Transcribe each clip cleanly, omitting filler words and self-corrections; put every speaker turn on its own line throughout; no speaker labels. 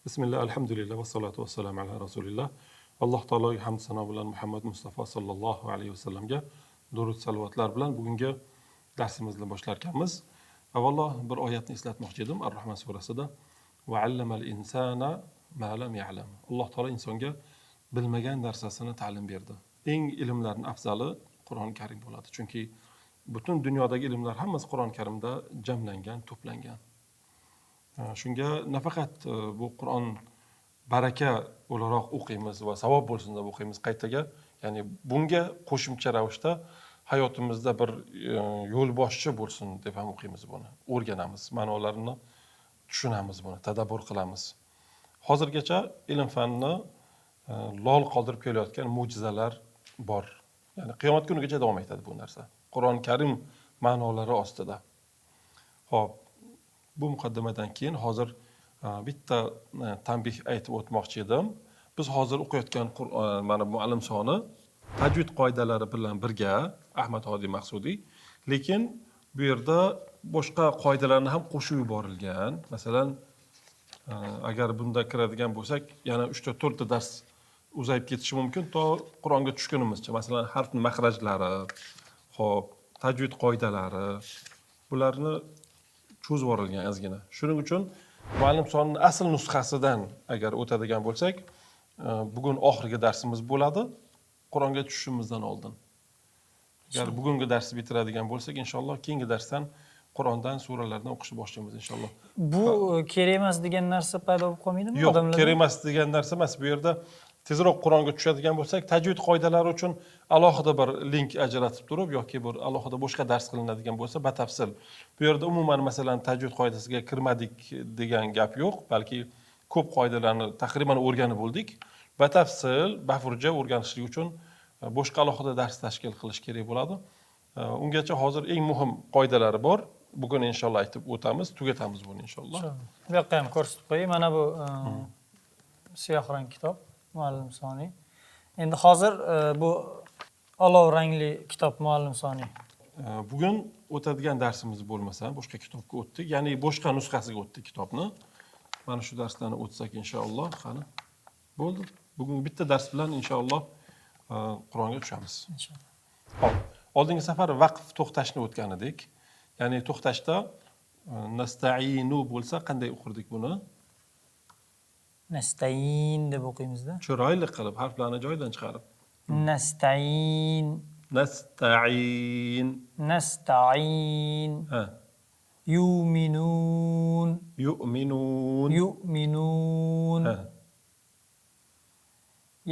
Bismillah, alhamdulillah va salatu vassalamu ala rasulillah. Alloh taologa hamd sano bilan Muhammad Mustafa sallallohu alayhi vasallamga durud salvatlar bilan bugungi darsimizni boshlar ekanmiz. Avvalo bir oyatni eslatmoqchi edim Ar-Rahman surasida va allamal insana ma lam ya'lam. Alloh taolo insonga bilmagan narsasini ta'lim berdi. Eng ilmlarning afzali Qur'oni Karim bo'ladi. Chunki butun dunyodagi ilmlar hammasi Qur'oni Karimda jamlangan, to'plangan. Shunga nafaqat bu Qur'on baraka o'laroq o'qiymiz va savob bo'lsin deb o'qiymiz qaytaga, ya'ni bunga qo'shimcha ravishda hayotimizda bir yo'lboshchi bo'lsin deb ham o'qiymiz buni. O'rganamiz, ma'nolarini tushunamiz buni, tadabbur qilamiz. Hozirgacha ilm fanni lol qoldirib kelayotgan mo'jizalar bor. Ya'ni qiyomat kunigacha davom etadi bu narsa. Qur'on Karim ma'nolari ostida. Xo'p, bu muqaddimadan keyin hozir bitta tanbih aytib o'tmoqchi edim. Biz hozir o'qiyotgan mana muallim soni tajvid qoidalari bilan birga Ahmad Hodiy Maqsudiy, lekin bu yerda boshqa qoidalarni ham qo'shib yuborilgan. Masalan, agar bunda kiradigan bo'lsak, yana 3-4 ta dars uzayib ketishi mumkin to Qur'onga tushgunimizcha. Masalan, harfning maxrajlari, xo'p, tajvid qoidalari, bularni cho'zib yuborilgan ozgina. Shuning uchun muallim sonining asl nusxasidan agar o'tadigan bo'lsak, bugun oxirgi darsimiz bo'ladi, Qur'onga tushishimizdan oldin. Agar bugungi darsni bitiradigan bo'lsak, inshaalloh keyingi darsdan Qur'ondan suralardan o'qishni boshlaymiz inshaalloh.
Bu kerak emas degan narsa paydo bo'lib qolmaydimi
Yo'q,
odamlarda?
kerak emas degan narsa emas. Bu yerda tezroq Qur'onga tushadigan bo'lsak, tajvid qoidalari uchun alohida bir link ajratib turib yoki bir alohida boshqa dars qilinadigan bo'lsa, batafsil. Bu yerda umuman masalan tajvid qoidasiga kirmadik degan gap yo'q, balki ko'p qoidalarni taqriban o'rganib bo'ldik. Batafsil, bafurja o'rganishlik uchun boshqa alohida dars tashkil qilish kerak bo'ladi. Ungacha hozir eng muhim qoidalari bor. Bugun inshaalloh aytib o'tamiz, tugatamiz buni inshaalloh.
Bu yoqqa ham ko'rsatib qo'ying. Mana bu siyoh rang kitob, muallim soni. Endi hozir bu olov rangli kitob muallim soni.
Bugun o'tadigan darsimiz bo'lmasa, boshqa kitobga o'tdik. Ya'ni boshqa nusxasiga o'tdik kitobni. Mana shu darslarni o'tsak inshaalloh, qani. Bo'ldi. Bugun bitta dars bilan inshaalloh Qur'onga tushamiz.
Inshaalloh.
Xo'p, oldingi safar vaqf to'xtashni o'tgan edik. Ya'ni to'xtashda nasta'inu bo'lsa qanday o'qirdik buni?
Nasta'in deb o'qiymiz-da.
Chiroyli qilib harflarni joyidan chiqarib.
Nasta'in,
Nasta'in.
nasta'in.
Ha.
Yu'minun,
Yu'minun.
yu'minun.
Ha.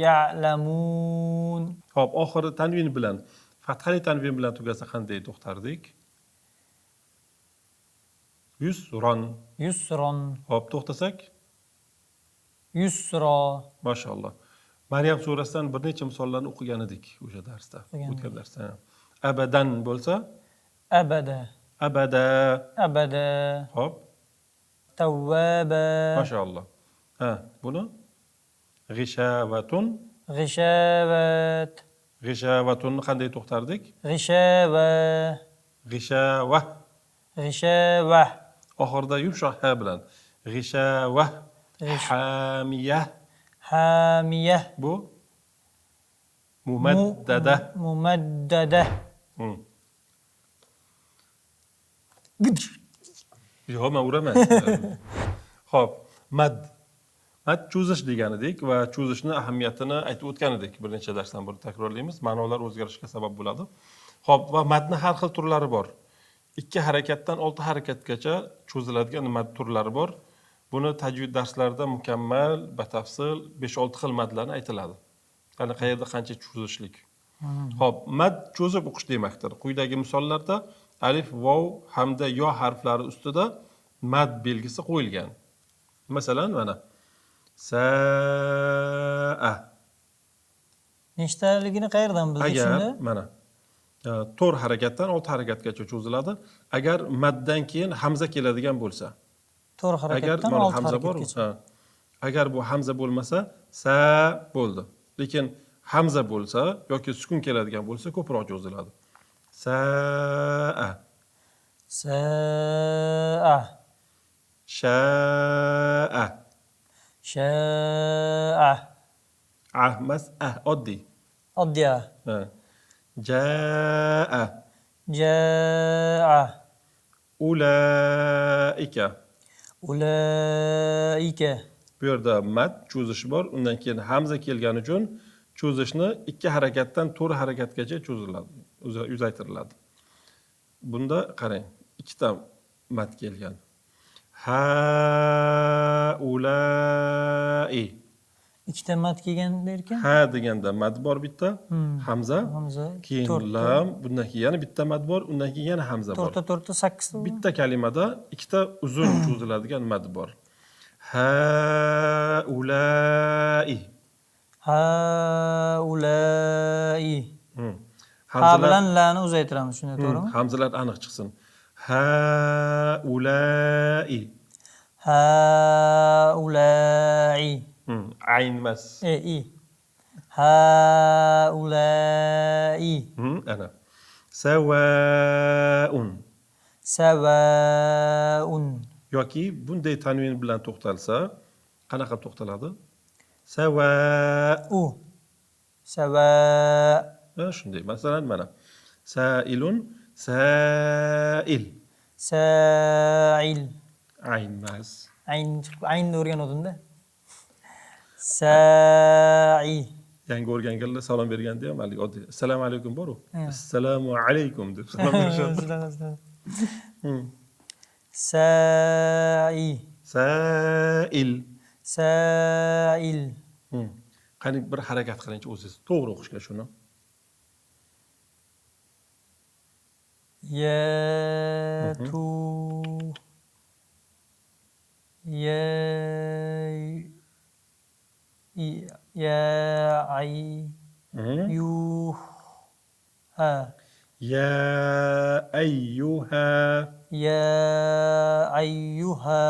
Ya'lamun.
Xo'p, oxiri tanvin bilan, fathali tanvin bilan tugasa qanday to'xtardik? Yusron.
Yusron,
Xo'p, to'xtasak?
yusro.
Mashalloh. Maryam surasidan bir necha misollarni o'qigan edik o'sha darsda, o'tgan darsda. Abadan bo'lsa?
Abada,
Abada.
abada.
Xo'p.
Tawwaba,
Mashalloh. Ha, buni? G'ishavatun.
g'ishavat,
G'ishavatun qanday to'xtardik?
g'ishava,
G'ishava.
g'ishava.
Oxirida yumshoq ha bilan. G'ishava. Hamiyah.
Hamiyah,
Bu mumaddada.
mumaddada.
Yo'q, men uraman. Xo'p, mad. Mad cho'zish degan edik va cho'zishning ahamiyatini aytib o'tgan edik. Bir necha darsdan beri takrorlaymiz. Ma'nolar o'zgarishga sabab bo'ladi. Xo'p, va madning har xil turlari bor. 2 harakatdan 6 harakatgacha cho'ziladigan mad turlari bor. Buni tajvid darslarida mukammal, batafsil 5-6 xil madlarni aytiladi. Ya'ni qayerda qancha cho'zishlik. Xo'p, mad cho'zib o'qish demakdir. Quyidagi misollarda alif, vov hamda yo harflari ustida mad belgisi qo'yilgan. Masalan, mana sa'a.
Nechtaligini qayerdan bildik shunda?
Agar mana 4 harakatdan 6 harakatgacha cho'ziladi. Agar maddan keyin hamza keladigan bo'lsa.
4 harakatdan 6
hamza bor,
harakatgacha.
agar bu hamza bo'lmasa, sa bo'ldi. Lekin hamza bo'lsa yoki sukun keladigan bo'lsa ko'proq cho'ziladi. Sa'a.
Sa'a,
Sha'a.
Sha'a.
Ah emas, oddiy.
Oddiy A.
Ha. Jaa.
Ja'a.
Ulaika.
Ulaika.
Bu yerda mad cho'zishi bor. Undan keyin hamza kelgani uchun cho'zishni 2 harakatdan 4 harakatgacha cho'ziladi, uzaytiriladi. Bunda qarang, ikkita mad kelgan. Ha-ulai.
Ikkita mat kelgan derkan?
Ha deganda mad bor bitta, hamza,
Hamza.
keyin
To'rtta.
lam, bundan keyin yana bitta mad bor, undan keyin yana hamza bor.
To'rtta, 8 ta.
Bitta kalimada ikkita uzun cho'ziladigan mad bor. Ha-ulai.
Haulai. Ha
Hamzalar,
bilan lani uzaytiramiz, shunday to'g'rimi?
hamzalar aniq chiqsin. Ha-ulai.
Haulai.
Ayn emas.
I. Haulai.
Ana. Sawaun.
Sawaun.
Yoki bunday tanvin bilan to'xtalsa, qanaqa to'xtaladi? Sawa.
Sawa.
Shunday. Masalan, mana. Sailun, sail.
Sa'il.
Ayn emas.
Aynni o'rganuvdim-da. Sa'i.
Yangi o'rganganlar salom berganda ham haligi oddiy. Assalomu alaykum bor-ku. Assalomu alaykum deb salom berishadi.
Sa'i.
Sail.
Sa'il.
Qani bir harakat qilingchi o'zingiz to'g'ri o'qishga shuni.
Yatu. Yuha.
Ya ayyuha.
Ya ayyuha.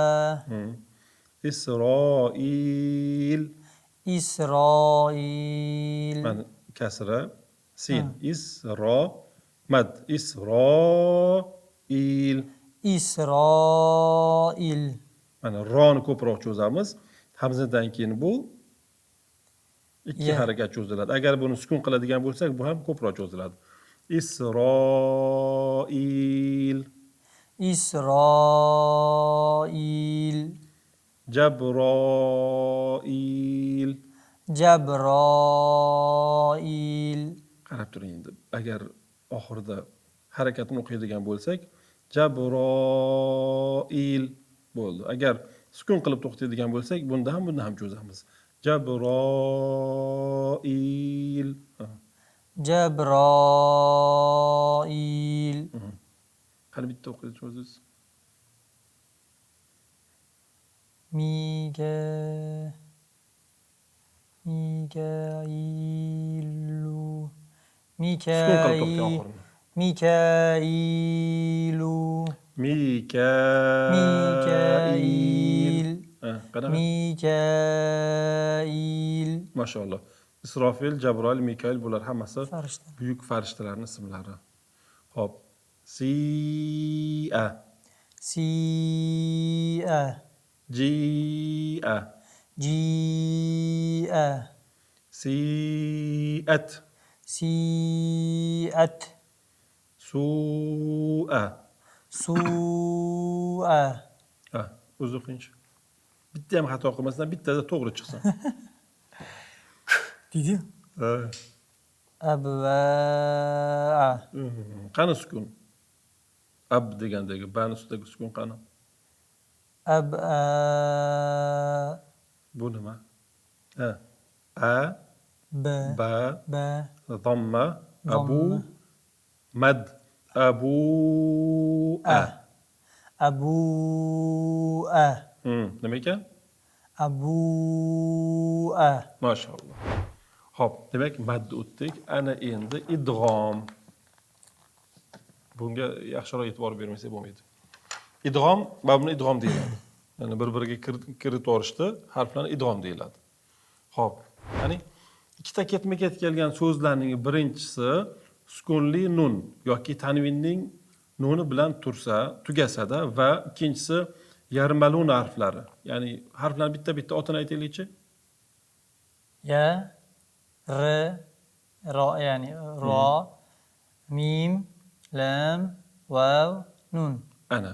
Israil.
Israil.
Mana kasra sin. Isro mad. Isroil.
Isroil.
Mana roni ko'proq cho'zamiz. Hamzadan keyin bu ikki harakat cho'ziladi. Agar buni sukun qiladigan bo'lsak, bu ham ko'proq cho'ziladi. Isroil.
Isroil.
Jabroil.
Jabroil.
Qarab turing endi. Agar oxirida harakatni o'qiydigan bo'lsak, Jabroil bo'ldi. Agar sukun qilib to'xtaydigan bo'lsak, bunda ham cho'zamiz. Jabroil.
Jabroil.
Qani bitta o'qiysiz o'zingiz.
Mikailu.
Sukun qilib to'xtang oxirini.
Mikailu.
Mikail. Qanaqa?
Mikail.
Mashalloh. Isrofil, Jabroil, Mikail bular hammasi
Farishta.
buyuk farishtalarning ismlari. Xo'p. Si'a.
Si'a.
Ji'a.
Ji'a.
Si'at.
Si'at.
Su'a.
Su'a.
O'zi o'qingchi. Bitta ham xato qilmasdan bittada to'g'ri chiqsin.
Deydi. Abwa'a.
Qani sukun? Ab degandagi bani ustidagi sukun qani?
Ab'a.
Bu nima? A,
Ba.
ba,
Ba.
dhamma, abu, mad, abu'a.
Abu'a.
Nima ekan?
Abu'a.
Mashalloh. Xo'p, demak madni o'tdik. Ana endi idg'om. Bunga yaxshiroq e'tibor bermasak bo'lmaydi. Idg'om, mana buni idg'om deyiladi. Ya'ni bir-biriga kiritib yuborishda harflarni idg'om deyiladi. Xo'p, ya'ni ikkita ketma-ket kelgan so'zlarning birinchisi sukunli nun yoki tanvinning nuni bilan tursa, tugasada va ikkinchisi Yarmaluna harflari. Ya'ni harflarni bitta-bitta otini aytaylikchi.
Ya, ro, ya'ni ro, mim, lam, vav, nun.
Ana.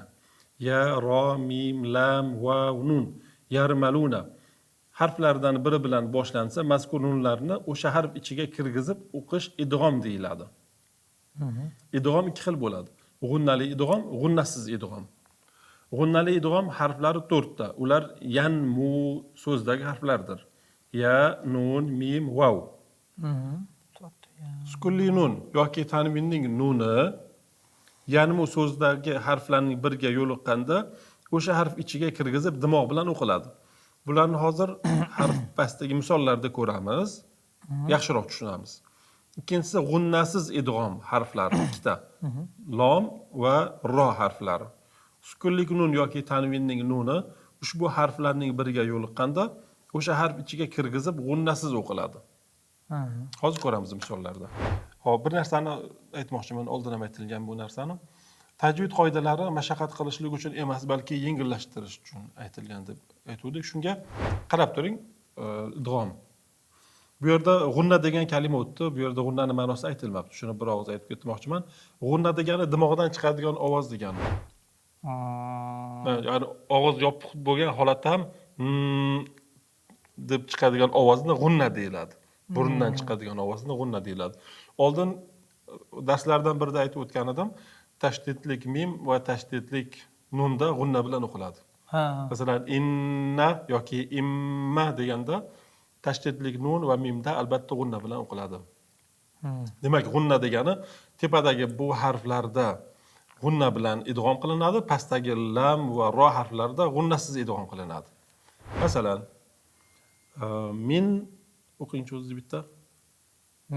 Ya, ro, mim, lam, vav, nun. Yarmaluna. Harflardan biri bilan boshlansa, mazkur nunlarni o'sha harf ichiga kirgizib o'qish idg'om deyiladi. Idg'om ikki xil bo'ladi. G'unnali idg'om, g'unnasiz idg'om. G'unnali idg'om harflari 4 ta. Ular yan, mu so'zdagi harflardir. Ya, nun, mim, vav. Sukunli nun yoki tanvinning nuni yanmu so'zdagi harflarning biriga yo'liqqanda o'sha harf ichiga kirgizib dimoq bilan o'qiladi. Bularni hozir harf pastdagi misollarda ko'ramiz, yaxshiroq tushunamiz. Ikkinchisi g'unnasiz idg'om harflari ikkita. Lom va ro harflari. Sukunlik nun yoki tanvinning nuni ushbu harflarning biriga yo'liqqanda o'sha harf ichiga kirgizib g'unnasiz o'qiladi. Hozir ko'ramiz misollarda. Xo'p, bir narsani aytmoqchiman, oldin ham aytilgan bu narsani. Tajvid qoidalari mashaqqat qilishlik uchun emas, balki yengillashtirish uchun aytilgan deb aytuvdik. Shunga qarab turing, idg'om. Bu yerda g'unna degan kalima o'tdi. Bu yerda g'unnani ma'nosi aytilmabdi. Shuni bir og'iz aytib ketmoqchiman. G'unna degani dimog'idan chiqadigan ovoz degani. Ya'ni og'iz yopiq bo'lgan holatda ham deb chiqadigan ovozni g'unna deyiladi. Burundan chiqadigan ovozni g'unna deyiladi. Oldin darslardan birida aytib o'tgan edim, tashdidlik mim va tashdidlik nunda g'unna bilan o'qiladi. Masalan, inna yoki imma deganda tashdidlik nun va mimda albatta g'unna bilan o'qiladi. Demak, g'unna degani tepadagi bu harflarda g'unna bilan idg'om qilinadi, pastdagi lam va ro harflarida g'unnasiz idg'om qilinadi. Masalan, min o'qingchi o'zingiz bitta.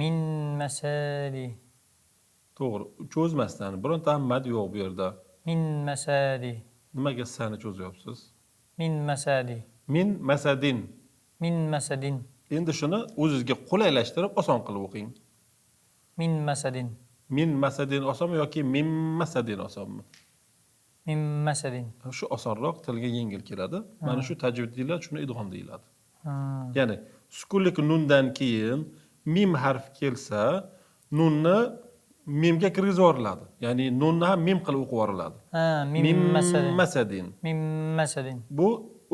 Min masadi.
To'g'ri, cho'zmasdan bironta ham mad yo'q bu yerda.
Min masadi.
Nimaga sani cho'zyapsiz?
Min masadi.
Min masadin.
Min masadin.
Endi shuni o'zingizga qulaylashtirib oson qilib o'qing.
Min masadin.
Min masadin osonmi yoki min masadin osonmi?
Min masadin.
Shu osonroq, tilga yengil keladi. Mana shu tajvid deyiladi, shuni idg'om deyiladi. Ya'ni sukunlik nundan keyin mim harf kelsa, nunni mimga kirgizib yuboriladi. Ya'ni nunni ham mim qilib o'qib yuboriladi.
Min masadin.
Masadin.
Min masadin.
Bu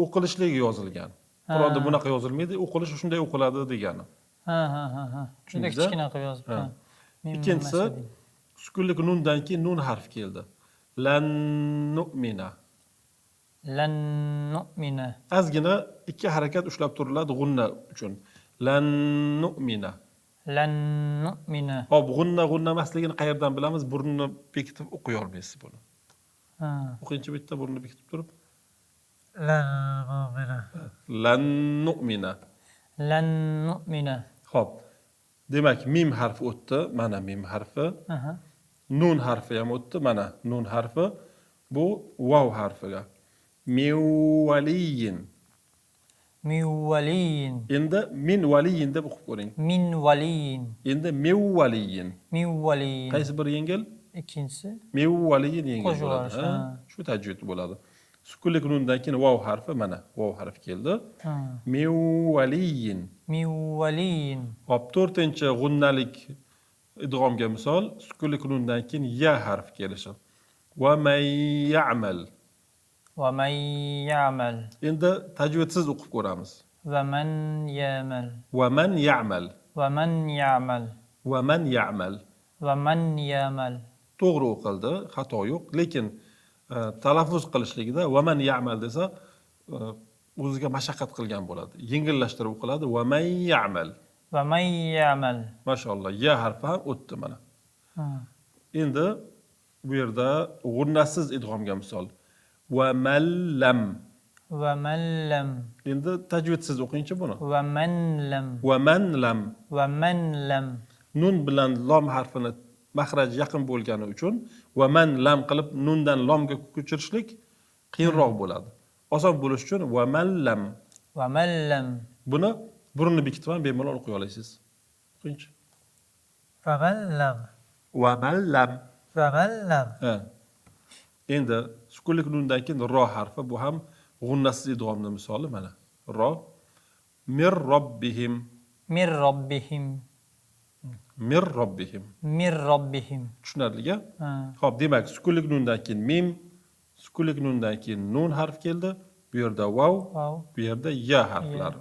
o'qilishligi yozilgan. Qur'onda bunaqa yozilmaydi, o'qilishi shunday o'qiladi degani.
Shunday kichkina qilib yozibdi.
Ikkinchisi sukunlik nundan keyin nun harf keldi. Lan nu'mina.
Lan nu'mina.
Ozgina ikki harakat ushlab turiladi g'unna uchun. Lan nu'mina.
Lan nu'mina.
Hop, g'unna emasligini qayerdan bilamiz? Burnni bekitib o'qiy olmaysiz buni. O'qingchi bitta burnni bekitib turib.
Lan nu'mina.
Lan nu'mina.
Lan nu'mina.
Hop. Demak, mim harfi o'tdi, mana mim harfi. Nun harfi ham o'tdi, mana nun harfi. Bu vav harfiga. Miwaliyin.
Miwaliyin.
Endi min valiyin deb o'qib ko'ring.
Min valiyin.
Endi miwaliyin.
Miwaliyin.
Qaysi biri yengil?
Ikkinchisi.
Miwaliyin yengil bo'ladi.
Qo'shib
Shu tajvid bo'ladi. Sukunlik nundan keyin vav harfi, mana vav harfi keldi. Miwaliyin.
Miwaliyin.
Hop, 4-chi g'unnalik idg'omga misol, sukunlik nundan keyin ya harfi kelishi. Va may ya'mal.
Va man ya'mal.
Endi tajvidsiz o'qib ko'ramiz.
Va man ya'mal.
Va man ya'mal.
Va man ya'mal.
Va man ya'mal.
Va man ya'mal.
To'g'ri o'qildi, xato yo'q, lekin talaffuz qilishligida va man ya'mal desa o'ziga mashaqqat qilgan bo'ladi. Yengillashtirib o'qiladi. Va man ya'mal.
Va man ya'mal.
Mashalloh, ya harfi ham o'tdi mana. Endi bu yerda g'unnasiz idg'omga misol. Va man lam.
Va man lam.
Endi tajvidsiz o'qingchi buni.
Va man lam.
Va man lam.
Va man lam.
Nun bilan lom harfini mahraj yaqin bo'lgani uchun va man lam qilib nundan lomga ko'chirishlik qiyinroq bo'ladi. Oson bo'lish uchun va man lam.
Va man lam.
Buni burunni bekitib ham bemalol o'qiy olasiz. O'qingchi.
Va man lam.
Va man lam.
Va man lam.
Endi sukunlik nundan keyin ro harfi bu ham g'unnasiz idg'omni misoli mana. Ro mir robbihim.
Mir robbihim.
Mir robbihim.
Mir robbihim.
Tushunarliga?
Ha.
Xo'p, demak, sukunlik nundan keyin mim, sukunlik nundan keyin nun harf keldi. Bu yerda vav,
Vav.
bu yerda ya harflari.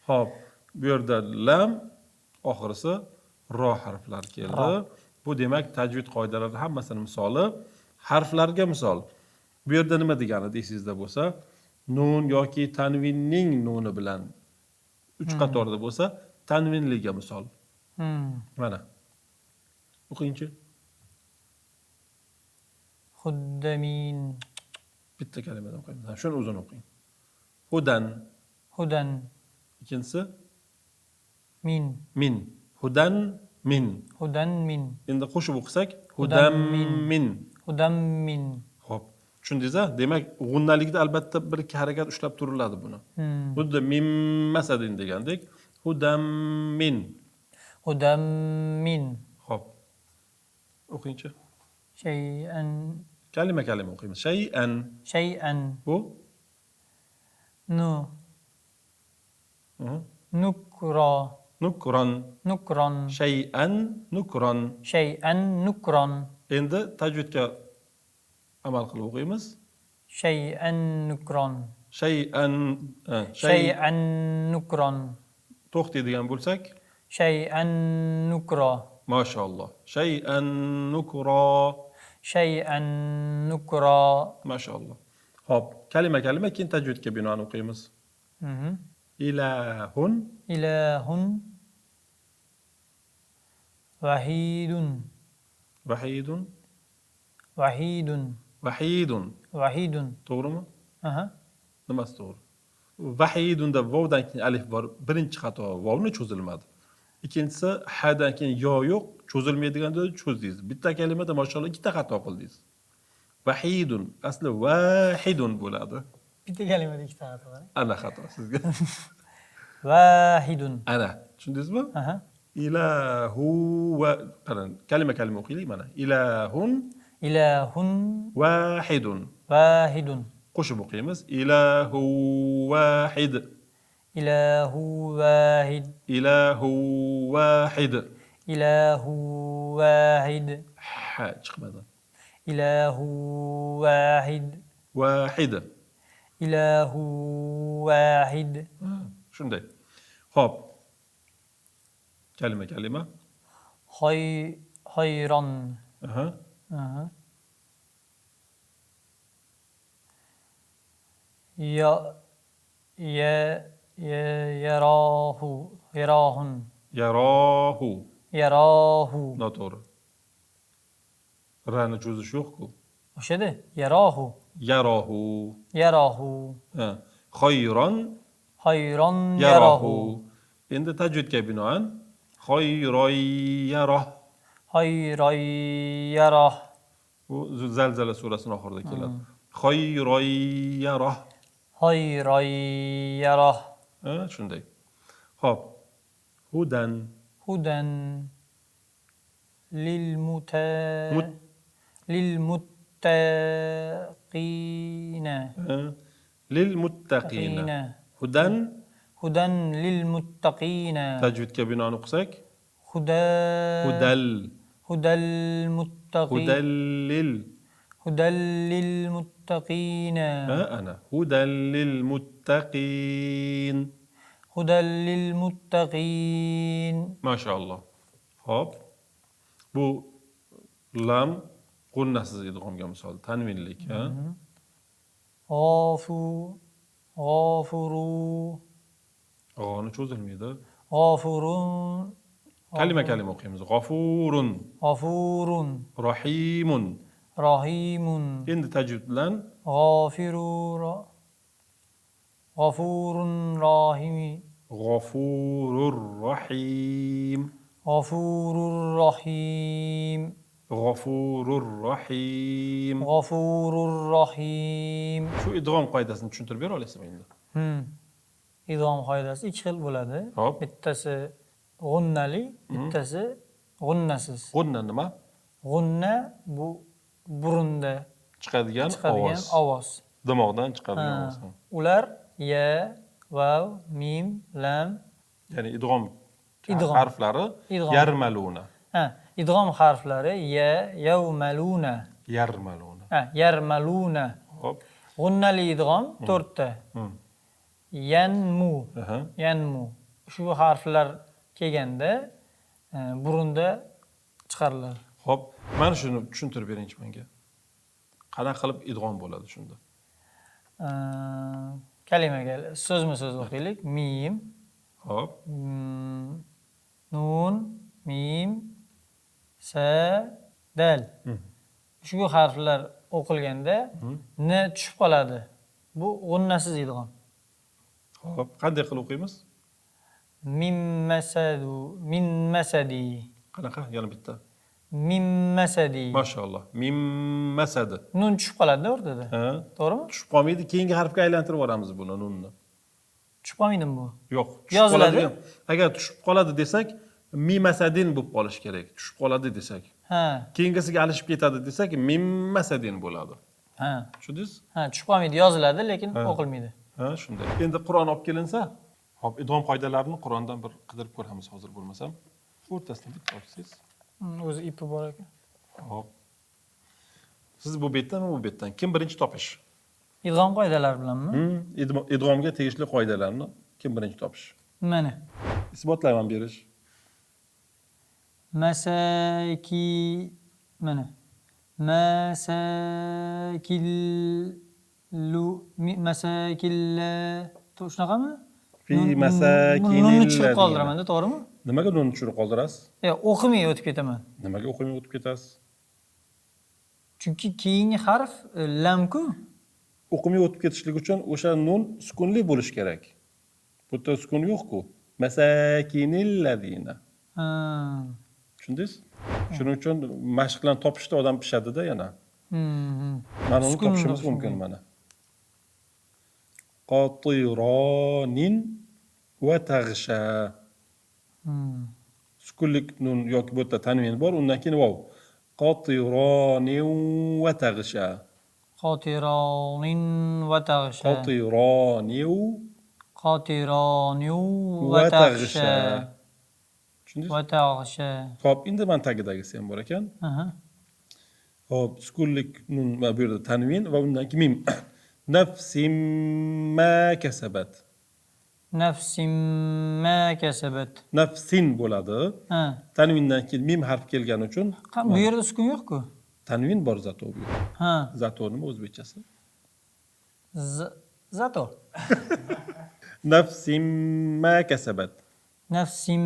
Xo'p, bu yerda lam, oxirisi ro harflari keldi. Bu demak tajvid qoidalari hammasini misoli, harflarga misol. Bu yerda nima degani deysizda bo'lsa, nun yoki tanvinning nuni bilan 3 qatorda bo'lsa, tanvinliga misol. Mana. O'qingchi.
Xuddamin.
Bitta kalimadan o'qiymiz. Shuni uzun o'qing. Hudan.
Hudan.
Ikkinchisi
Min.
min. Hudan min.
Hudan min.
Endi qo'shib o'qisak,
Hudan
hudan
min.
min.
Hudan min.
Xo'p. Tushundingiz-a? Demak, g'unnalikda albatta bir ikki harakat ushlab turiladi buni. Xuddi mimmasadin degandek, hudan min.
Hudan min.
Xo'p. O'qingchi.
Shay'an.
Kalima o'qiymiz. Shay'an.
Shay'an.
Bu
Nu. Nukra.
nukron.
Nukron.
Shay'an nukron.
Shay'an nukron.
Endi tajvidga amal qilib o'qiymiz.
Shay'an nukron.
Shay'an
Shay'an nukron.
to'xtaydigan bo'lsak,
Shay'an nukra.
mashalloh. Shay'an nukro.
Shay'an nukra.
Mashalloh. Xo'p, kalima keyin tajvidga binoan o'qiymiz. Ilahun.
Ilahun. Vahidun.
Vahidun.
Vahidun.
Vahidun.
Vahidun.
To'g'rimi?
Aha.
Nimasi to'g'ri? Vahidunda vovdan keyin alif bor. Birinchi xato vovni cho'zilmadi. Ikkinchisi hadan keyin yo yo'q, cho'zilmaydiganda cho'zdingiz. Bitta kalimada mashallah ikkita xato qildingiz. Vahidun asli vahidun bo'ladi.
Bitta kalimada ikkita xato bor.
Ana xato sizga.
Vahidun.
Ana, tushundingizmi?
Aha.
Ilahu va qarang, kalima o'qiylik mana. Ilahun
Ilahun
vahidun.
vahidun.
Qo'shib o'qiymiz. Ilahu vahid.
Ilahu vahid.
Ilahu vahid.
Ilahu vahid.
Ha chiqmadi.
Ilahu vahid.
Vahid.
Ilahu vahid.
Shunday. Xo'p. Kalima.
Hayron.
Aha.
Aha. Yarahun. Yarahu.
Noto'g'ri. Rani cho'zish yo'q-ku.
O'shada yarahu.
Yarahu. Ha. Khayron.
Hayron yarahu.
Endi tajvidga binoan khayroyyarah.
Hayroyyarah.
Bu Zalzala surasining oxirida keladi. Khayroyyarah.
Hayroyyarah.
Ha, shunday. Xo'p. Hudan.
Hudan lilmuttaqina.
Lilmuttaqina. Hudan.
Hudan lilmuttaqina.
Tajvidga binoan o'qisak.
Hudal muttaqin. Hudal lilmuttaqina.
Ana. Hudan lilmuttaqin.
Hudal lilmuttaqin.
Mashalloh. Xo'p. Bu lam g'unnasiz idg'omga misol, tanvinlik, ha?
G'afuru.
G'oni cho'zilmaydi.
G'afurun.
Kalima o'qiymiz. G'afurun.
G'afurun.
Rahimun.
Rahimun.
Endi tajvid bilan
G'afurun rahim.
G'afurur rahim.
G'afurur rahim.
G'afurur rahim.
G'afurur rahim.
Shu idg'om qoidasini tushuntirib bera olasizmi endi?
Idg'om qoidasi ikki xil bo'ladi.
Hop.
Bittasi g'unnali, bittasi g'unnasiz.
G'unna nima?
G'unna bu burunda
chiqadigan
chiqadigan
ovoz.
ovoz.
Dimoqdan chiqadigan
Ha.
ovoz.
Ular ya, vav, mim, lam.
Ya'ni idg'om
Idg'om.
harflari
Idg'om.
yarmaluna.
Ha, idg'om harflari ya, yavmaluna.
Yarmaluna.
Ha, yarmaluna.
Hop.
G'unnali idg'om 4 ta. Yanmu.
Aha.
Yanmu. Shu harflar kelganda burunda chiqariladi.
Hop. Mana shuni tushuntirib beringchi menga. Qanaqa qilib idg'om bo'ladi shunda?
Kalimaga so'zma-so'z o'qiylik. Mim,
Hop.
nun, mim, sa, dal. Shu harflar o'qilganda n tushib qoladi. Bu g'unnasiz idg'om.
Hop. Qanday qilib o'qiymiz?
Mim masadu, min masadi.
Qanaqa? Yana bitta.
Mim masadi.
Mashalloh. Mim masadi.
Nun tushib qoladi o'rtada.
Ha?
To'g'rimi?
Tushib qolmaydi, keyingi harfga aylantirib yuboramiz buni nunni.
Tushib qolmaydimi bu?
Yo'q.
Yoziladi.
Agar tushib qoladi desak, mimasadin bo'lib qolishi kerak. Tushib qoladi desak.
Ha.
Keyingisiga alishib ketadi desak, mimmasadin bo'ladi.
Ha.
Tushundingiz?
Ha, tushib qolmaydi, yoziladi, lekin o'qilmaydi.
Ha, shunday. Endi Qur'on olib kelinsa, hop, idg'om qoidalarini Qur'ondan bir qidirib ko'ramiz hozir bo'lmasam. O'rtasidan bitta olsangiz.
O'zi ipi bor ekan.
Hop. Siz bu betdanmi, bu betdan? Kim birinchi topish?
Idg'om qoidalari bilanmi?
Idg'omga tegishli qoidalarni kim birinchi topish?
Mana.
Isbotlayman berish.
Masaki mana. Masakilla shunaqami?
Fi masakinil
Nunni tushirib qoldiraman-da, to'g'rimi?
Nimaga nunni tushirib qoldirasiz?
O'qimay o'tib ketaman.
Nimaga o'qimay o'tib ketasiz?
Chunki keyingi harf lam-ku.
O'qimay o'tib ketishlik uchun o'sha nun sukunli bo'lish kerak. Bu yerda sukun yo'q-ku. Masakinil ladina.
Ha.
Tushundingiz? Shuning uchun mashq bilan topishda odam pishadi-da yana. Mana uni
Sukun
topishimiz
yo'q,
mumkin mana. Qatiranin va taghsha. Sukunlik nun yoki bu yerda tanvin bor, undan keyin vav. Qatiranin va taghsha.
Qatiranin va taghsha.
Qatiranin
va taghsha.
Tushundingiz?
Va taghsha.
Hop, endi men tagidagisi ham bor ekan. Hop, sukunlik nun va bu yerda tanvin va undan keyin mim. Nafsim ma kasabat.
Nafsim ma kasabat.
Nafsin bo'ladi.
Ha.
Tanvindan keyin mim harf kelgani uchun
Bu yerda sukun yo'q-ku.
tanvin bor zato bu yerda.
Ha.
Zato nima o'zbekchasi?
Zato.
Nafsim ma kasabat.
Nafsim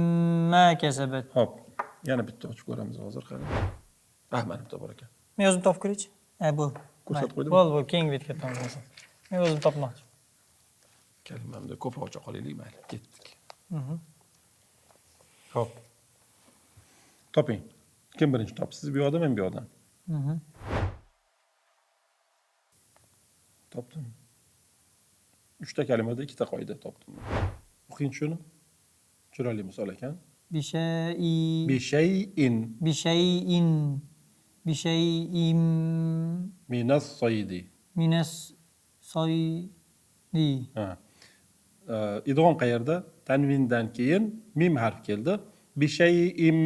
ma kasabat.
Hop, yana bitta ochib ko'ramiz hozir qarang. Mana bitta bor ekan.
Men o'zim topib ko'raychi. Bu.
Ko'rsatib qo'ydimmi?
Bo'ldi, keyingi betga o'tamiz. Men o'zim topmoqchi.
Kalimamda ko'p ocha qolaylik, mayli, ketdik. Hop. Toping. Kim birinchi topdi? Siz bu yoqda, men bu yoqdan. Topdim. 3 ta kalimada 2 ta qoida topdim. O'qing shuni. Chiroyli misol ekan.
Bishai.
Bishay'in
Bishay'in. Bishay'im.
minas saydi.
Minas saydi.
Ha. Idg'om qayerda? Tanvindan keyin mim harf keldi. Bishay'in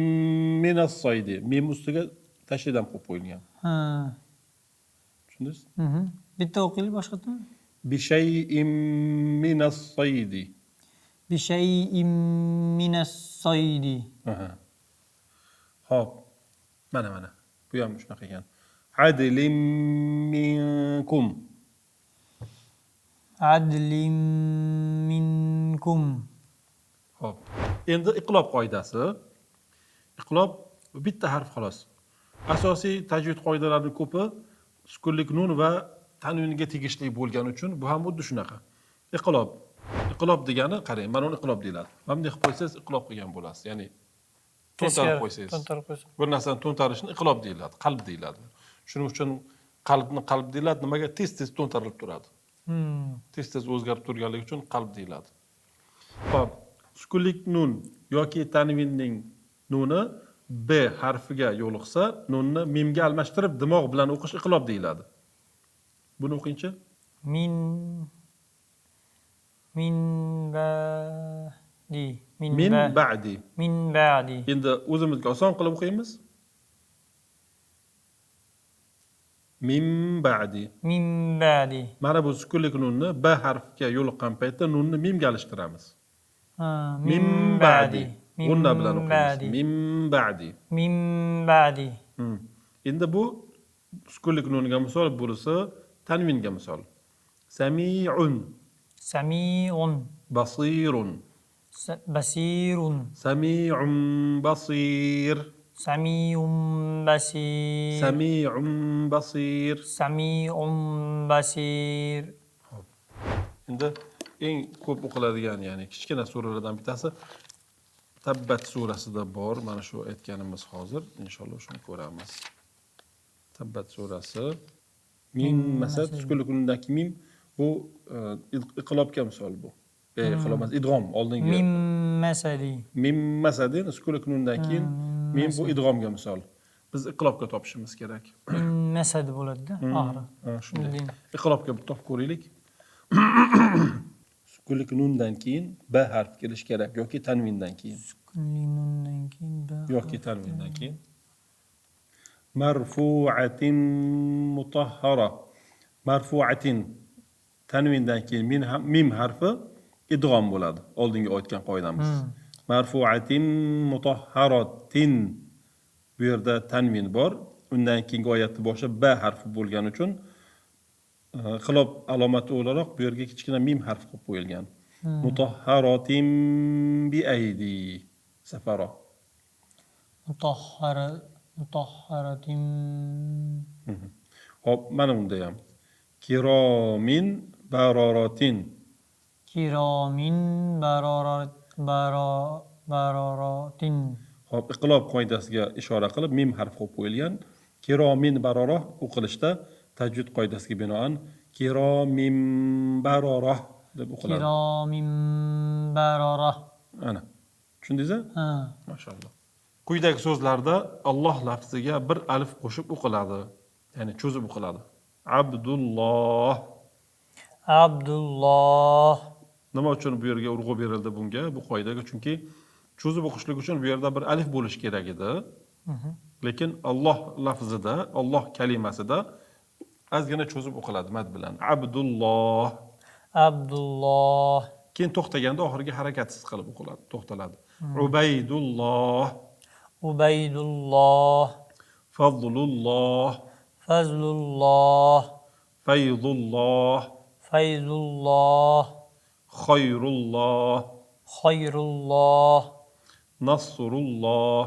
minas saydi. Mim ustiga tashdid ham qo'yib qo'yilgan.
Ha.
Tushundingiz?
Bitta o'qiylik boshqatmi?
Bishay'in minas saydi.
Bishay'im minas saydi.
Hop. Mana. Bu ham shunaqa ekan. Adlim minkum.
Adlim minkum.
Hop. Endi iqlob qoidasi. Iqlob bitta harf xolos. Asosiy tajvid qoidalarining ko'pi sukunlik nun va tanvinga tegishli bo'lgani uchun bu ham xuddi shunaqa. Iqlob. Iqlob degani, qarang, mana uni iqlob deyiladi. Bunday qilib qo'ysangiz iqlob qilgan bo'lasiz. Ya'ni to'ntarib qo'ysangiz. Bir narsani to'ntarishni iqlob deyiladi, qalb deyiladi. Shuning uchun qalbni qalb deyiladi. Nimaga? Tez to'ntarilib turadi. Tez o'zgarib turganligi uchun qalb deyiladi. Xo'p, sukunlik nun yoki tanvinning nuni B harfiga yo'liqsa, nunni mimga almashtirib dimoq bilan o'qish iqlob deyiladi. Buni o'qingchi.
Min ba'di.
Min ba'di.
Min ba'di.
Endi o'zimizga oson qilib o'qiymiz. Min ba'di.
Min ba'di.
Mana bu sukunlik nunni b harfiga yo'liqqan paytda nunni mimga alishtiramiz.
Min ba'di.
G'unna bilan o'qiymiz. Min ba'di.
Min ba'di.
Endi bu sukunlik nunga misol, burisi tanvinga misol. Sami'un.
Sami'un.
Basirun.
Basirun.
Sami'un basir.
Sami'un basir.
Sami'un basir.
Sami'un basir.
Endi eng ko'p o'qiladigan, ya'ni kichkina suralardan bittasi Tabbat surasida bor. Mana shu aytganimiz hozir inshaalloh shuni ko'ramiz. Tabbat surasi mim masad sukunlik nundagi mim bu iqlobga misol bu. Iqlob emas, idg'om oldingi.
Mim masadi.
Mim masadi sukunlik nundan keyin mim bu idg'omga misol. Biz iqlobga topishimiz kerak.
Mim masadi bo'ladi-da, oxiri.
Shunday. Iqlobga topib ko'raylik. Sukunlik nundan keyin b harf kelish kerak yoki tanvindan keyin.
Sukunlik nundan keyin b
yoki tanvindan keyin. Marfu'atin mutahhara. Marfu'atin tanvindan keyin mim harfi idg'om bo'ladi. Oldingi aytgan qoidamiz. Marfu'atin mutahharatin. Bu yerda tanvin bor. Undan keyingi oyatning boshi b harfi bo'lgani uchun xilob alomati o'laroq bu yerga kichkina mim harfi qo'yib qo'yilgan. Mutahharatin bi aydi. Safaro.
Mutahharatin.
Hop, mana bunda ham. Kiromin bararatin.
Kiromin bararatin.
Hop, iqlob qoidasiga ishora qilib mim harfi qo'yib qo'yilgan. Kiromin bararah o'qilishda tajvid qoidasiga binoan kiromin bararah deb o'qiladi.
Kiromin bararah.
Ana. Tushundingizmi?
Ha.
Mashalloh. Quyidagi so'zlarda Alloh lafziga bir alif qo'shib o'qiladi. Ya'ni cho'zib o'qiladi. Abdulloh.
Abdulloh.
Nima uchun bu yerga urg'u berildi bunga, bu qoidaga? Chunki cho'zib o'qishlik uchun bu yerda bir alif bo'lish kerak edi. Lekin Alloh lafzida, Alloh kalimasida ozgina cho'zib o'qiladi mad bilan. Abdulloh.
Abdulloh.
Keyin to'xtaganda oxirgi harakatsiz qilib o'qiladi, to'xtaladi. Ubaydulloh.
Ubaydulloh.
Fazlulloh.
Fazlulloh.
Faydulloh.
Faydulloh.
Khayrulloh.
Khayrulloh.
Nasrulloh.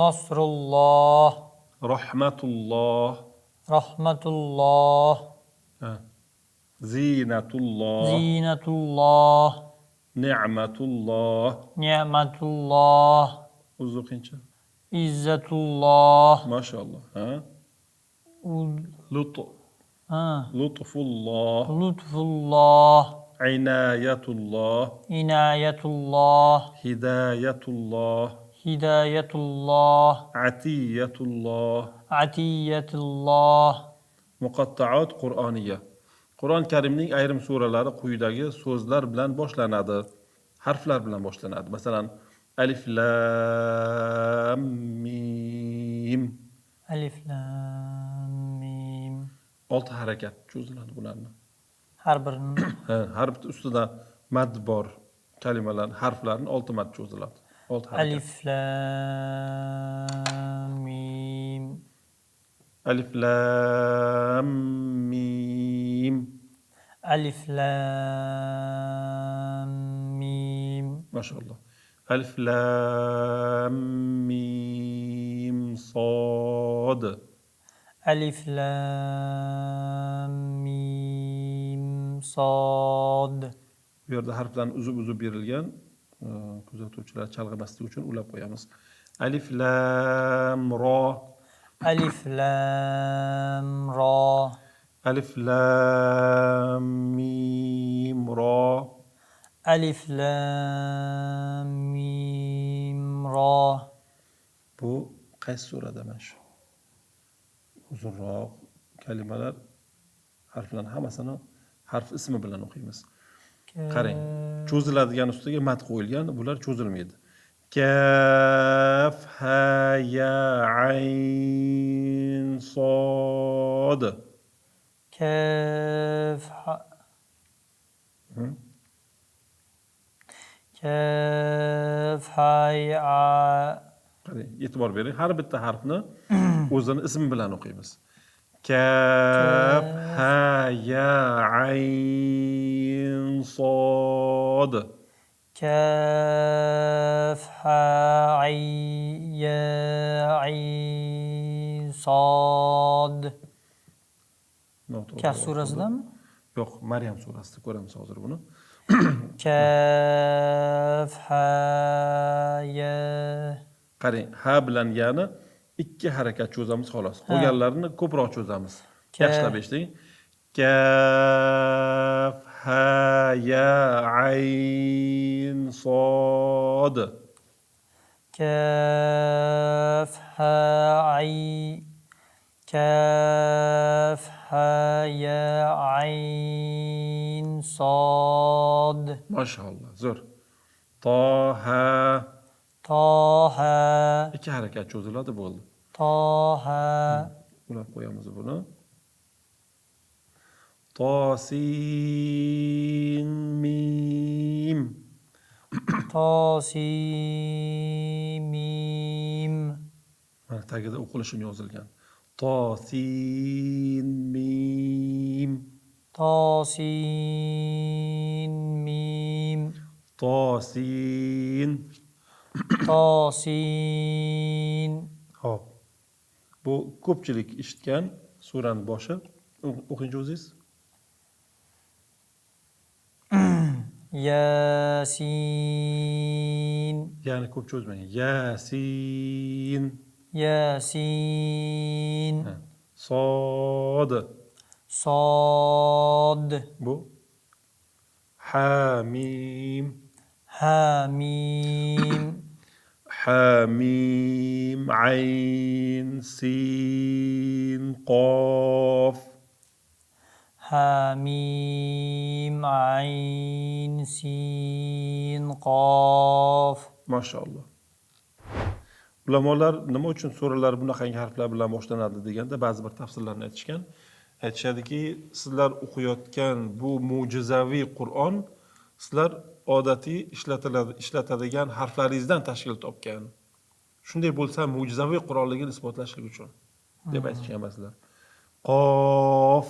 Nasrulloh.
Rahmatulloh.
Rahmatulloh.
Zinatulloh.
Zinatulloh.
Ni'matulloh.
Ni'matulloh.
O'zingcha.
Izzatulloh.
Mashalloh. Lutf.
Ha.
Lutfulloh.
Lutfulloh.
Inayatulloh.
Inayatulloh.
Hidayatulloh.
Hidayatulloh.
Atiyatulloh.
Atiyatulloh.
Muqattaot Qur'oniya. Qur'on Karimning ayrim suralari quyidagi so'zlar bilan boshlanadi. Harflar bilan boshlanadi. Masalan, alif lam mim.
Alif lam mim.
6 harakat cho'ziladi bularni.
Har birini.
Har bitta ustida mad bor kalimalar, harflarni 6 mad cho'ziladi. 6 harakat.
Alif lam mim.
Alif lam mim.
Alif lam mim.
Mashalloh. Alif lam mim sad.
Alif lam mim sad.
Bu yerda harflarni uzib berilgan. Kuzatuvchilar chalg'imasligi uchun ulab qo'yamiz. Alif lam ro.
Alif lam ro.
Alif lam mim ro.
Alif lam mim ro.
Bu qaysi surada mana shu? Uzunroq kalimalar harflarni hammasini harf ismi bilan o'qiymiz. Qarang, cho'ziladigan ustiga mat qo'yilgan, bular cho'zilmaydi. Kaf, ha, ya, ayn, sod.
كاف كاف هاي
Qarang, e'tibor bering. Har bitta harfni o'zini ismi bilan o'qiymiz. Kaf, ha, ya, ayn, sod.
كاف هاي يا عين صاد كهف surasidanmi?
Yo'q, Maryam surasida ko'ramiz hozir buni.
كاف ها يا
Qarang, ha bilan yani 2 harakat cho'zamiz xolos. Qolganlarini ko'proq cho'zamiz. Yaxshilab eshiting. Kaf, ha, ya, ayn, sod.
كاف عين كاف ها يا عين صاد
Mashallah, zo'r. Toha.
طه
2 harakat cho'ziladi, bo'ldi.
طه
Ulab qo'yamiz buni. Tosin, mim.
طاسيم
Mana tagida o'qilishini yozilgan. Tosin, mim.
طاسين ميم
Tosin.
طاسين
Hop. Bu ko'pchilik eshitgan suraning boshi. O'qing o'zingiz.
ياسين
Ya'ni ko'p cho'zmang. Yasin.
ياسين
Sod.
صاد
Bu Hamim.
حميم
Hamim, ayn, sin, qaf.
حميم عين سين قاف
Mashallah. Ulamolar nima uchun suralar bunaqangi harflar bilan boshlanadi deganda ba'zi bir tafsirlarni aytishgan. Aytishadiki, sizlar o'qiyotgan bu mo'jizaviy Qur'on sizlar odatiy ishlatadigan harflaringizdan tashkil topgan. Shunday bo'lsa, mo'jizaviy Qur'onligini isbotlashlik uchun deb aytishgan sizlar. Qof,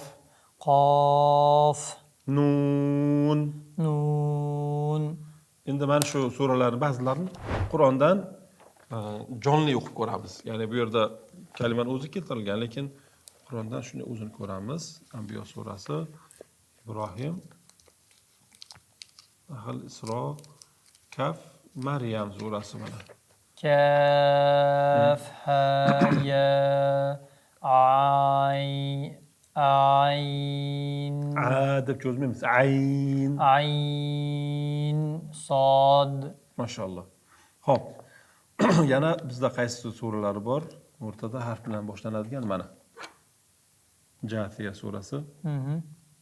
قاف
nun.
نون
Endi mana shu suralarning ba'zilarini Qur'ondan jonli o'qib ko'ramiz. Ya'ni bu yerda kalimaning o'zi keltirilgan, lekin Qur'ondan shuni o'zini ko'ramiz. Anbiyo surasi, Ibrohim, Nahl, Isro, Kaf, Maryam surasi mana.
كاف ها يا عين
A deb cho'zmaymiz. Ayn.
عين صاد
Mashallah. Xo'p. Yana bizda qaysi suralari bor? O'rtada harf bilan boshlanadigan mana. Jathiya surasi.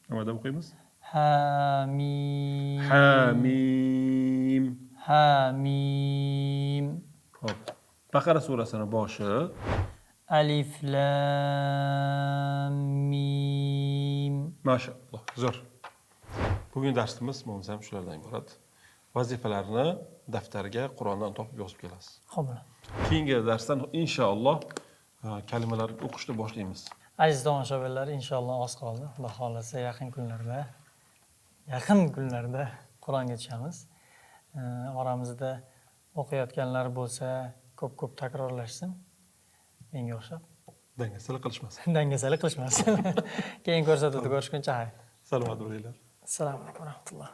Nima deb o'qiymiz?
حميم
Hamim.
حميم
Xo'p. Baqara surasining boshi.
ألف لام ميم
Mashallah, zo'r. Bugun darsimiz bo'lsa ham shulardan iborat. Vazifalarni daftarga Qur'ondan topib yozib kelasiz.
Xo'p.
Keyingi darsdan inshaalloh kalimalar o'qishni boshlaymiz.
Aziz tomoshabinlar, inshaalloh oz qoldi. Xudo xolasa yaqin kunlarda Qur'onga tushamiz. Oramizda o'qiyotganlar bo'lsa, ko'p takrorlashsin. Menga o'xshab.
Dangasalik qilishmasin.
Dangasalik qilishmasin. Keyin ko'rsatuvda ko'rishguncha hay.
Salomat bo'linglar.
Assalomu alaykum va rahmatulloh.